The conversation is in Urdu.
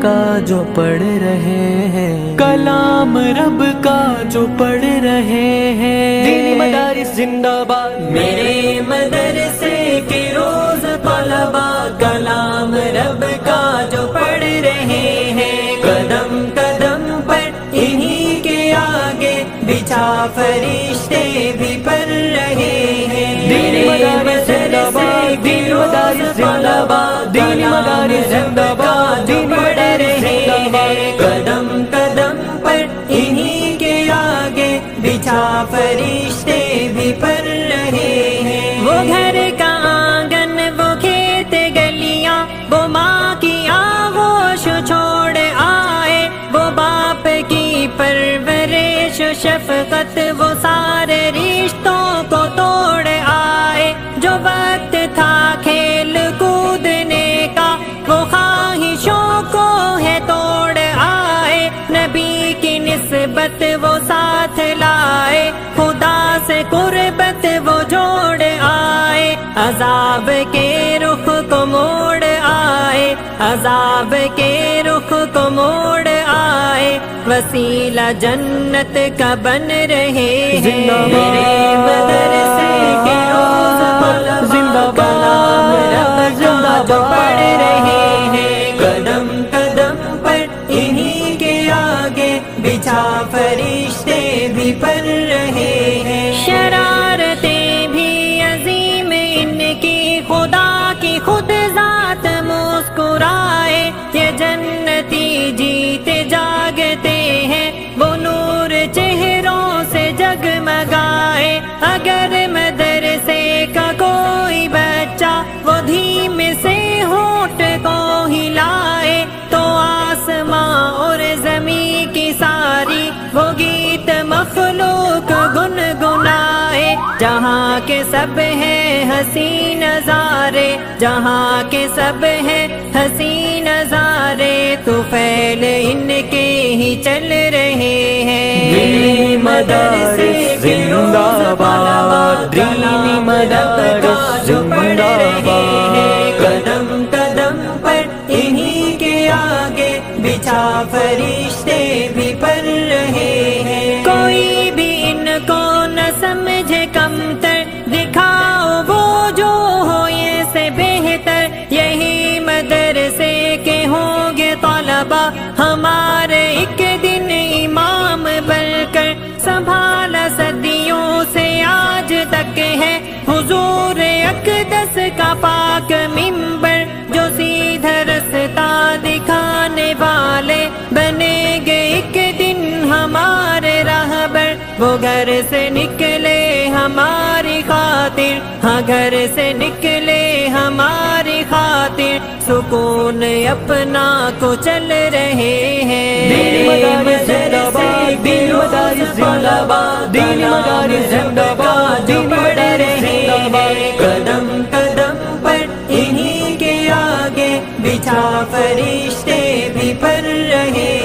کا جو پڑھ رہے ہیں، کلام رب کا جو پڑھ رہے ہیں۔ دینی مدارس زندہ باد، میرے مدرسے کے روز طلبا کلام رب کا جو پڑھ رہے ہیں، قدم قدم پر انہی کے آگے بچھا فرشتے بھی پڑھ رہے ہیں۔ دینی مدارس زندہ باد، دینی مدارس زندہ باد، دینی مدارس زندہ باد، دینی مدارس زندہ باد۔ قدم قدم پر انہی کے آگے بچھا فرشتے بھی پڑھ رہے ہیں۔ وہ گھر کا آنگن، وہ کھیت گلیاں، وہ ماں کی آغوش چھوڑ آئے، وہ باپ کی پرورش و شفقت، وہ سارے رشتوں کو توڑ آئے۔ جو وقت تھا کھیل کودنے کا، وہ خواہشوں کو ہے توڑ آئے۔ نبی کی نسبت وہ ساتھ لائے، خدا سے قربت وہ جوڑ آئے۔ عذاب کے رخ کو موڑ آئے، عذاب کے رخ کو موڑ آئے، وسیلہ جنت کا بن رہے ہیں۔ میرے مدرسے کے روز طلبا کلام رب کا جو پڑھ رہے ہیں، قدم قدم پر انہی کے آگے بچھا فرشتے بھی پڑھ رہے ہیں۔ شرارتیں بھی عظیم ان کی، خدا کی خود ذات مسکرائے۔ یہ جنتی جیتے جاگتے ہیں، وہ نور چہروں سے جگمگائے۔ اگر مدرسے کا کوئی بچہ وہ دھیمے سے ہونٹ کو ہلائے، تو آسماں اور زمین کی ساری وہ گیت مخلوق گنگنائے۔ جہاں کے سب ہیں حسین نظارے، جہاں کے سب ہیں حسین نظارے، تو پھیل ان کے ہی چل رہے ہیں۔ دینی مدارس زندہ باد، دینی مدارس زندہ باد۔ قدم قدم پر انہی کے آگے بچھا فرشتے بھی پڑھ رہے ہیں۔ کوئی بھی ان کو نہ سمجھے کمتر، دکھاؤ وہ جو ہو یہ سے بہتر۔ یہی مدرسے کے ہوں گے طلبا، ہمارے ایک دن امام بن کر۔ سنبھالا صدیوں سے آج تک ہے حضور اقدس کا پاک منبر، جو سیدھا رستہ دکھانے والے بنیں گے ایک دن ہمارے راہبر۔ وہ گھر سے نکلے ہماری خاطر، ہاں گھر سے نکلے ہماری خاطر، سکون اپنا کو چل رہے ہیں۔ دینی مدارس زندہ باد، دینی مدارس زندہ باد، دینی مدارس زندہ باد، دینی مدارس زندہ باد۔ قدم قدم پر انہی کے آگے بچھا فرشتے بھی پڑھ رہے